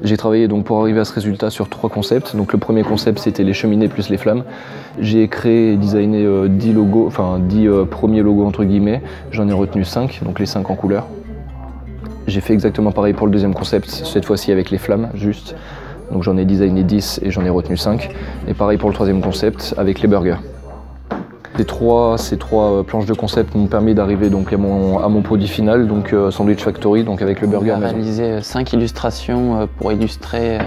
J'ai travaillé donc pour arriver à ce résultat sur 3 concepts. Donc le premier concept c'était les cheminées plus les flammes. J'ai créé et designé 10 logos, enfin 10 premiers logos entre guillemets. J'en ai retenu 5, donc les 5 en couleur. J'ai fait exactement pareil pour le deuxième concept, cette fois-ci avec les flammes juste. Donc j'en ai designé 10 et j'en ai retenu 5. Et pareil pour le troisième concept avec les burgers. Ces trois planches de concept m'ont permis d'arriver donc à mon produit final, donc Sandwich Factory, donc avec le burger. On a réalisé 5 illustrations pour illustrer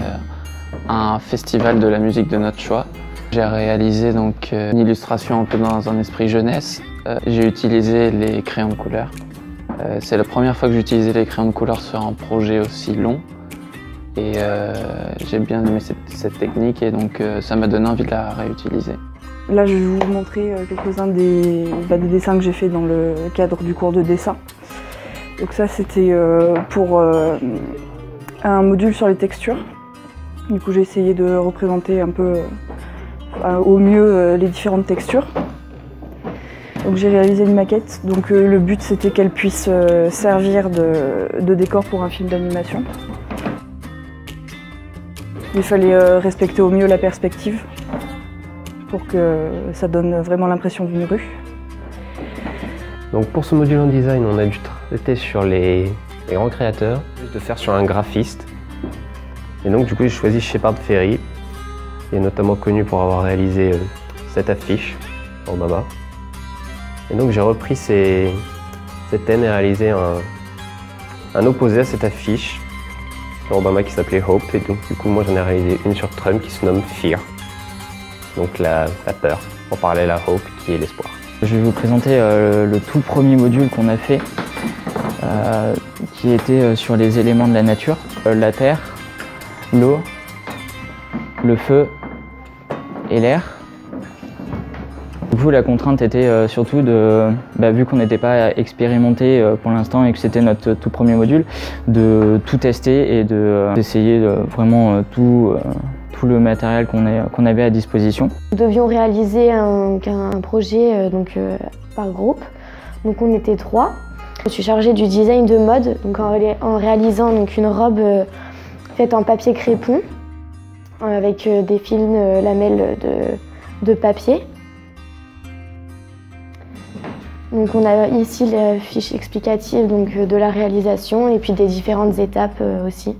un festival de la musique de notre choix. J'ai réalisé donc une illustration un peu dans un esprit jeunesse. J'ai utilisé les crayons de couleur. C'est la première fois que j'utilisais les crayons de couleur sur un projet aussi long. Et j'ai bien aimé cette technique et donc ça m'a donné envie de la réutiliser. Là, je vais vous montrer quelques-uns des dessins que j'ai fait dans le cadre du cours de dessin. Donc ça, c'était pour un module sur les textures. Du coup, j'ai essayé de représenter un peu au mieux les différentes textures. Donc j'ai réalisé une maquette. Donc le but, c'était qu'elle puisse servir de décor pour un film d'animation. Il fallait respecter au mieux la perspective pour que ça donne vraiment l'impression d'une rue. Donc pour ce module en design, on a dû traiter sur les grands créateurs, de faire sur un graphiste. Et donc du coup j'ai choisi Shepard Fairey, qui est notamment connu pour avoir réalisé cette affiche, Obama. Et donc j'ai repris ces thèmes et réalisé un opposé à cette affiche sur Obama qui s'appelait Hope. Et donc du coup moi j'en ai réalisé une sur Trump qui se nomme Fear. Donc la peur, en parallèle à Hope qui est l'espoir. Je vais vous présenter le tout premier module qu'on a fait, qui était sur les éléments de la nature, la terre, l'eau, le feu et l'air. Du coup, la contrainte était surtout vu qu'on n'était pas expérimenté pour l'instant et que c'était notre tout premier module, de tout tester et d'essayer vraiment tout le matériel qu'on avait à disposition. Nous devions réaliser un projet par groupe, donc on était 3. Je suis chargée du design de mode, donc en réalisant une robe faite en papier crépon, avec des fils lamelles de papier. Donc on a ici la fiche explicative de la réalisation et puis des différentes étapes aussi.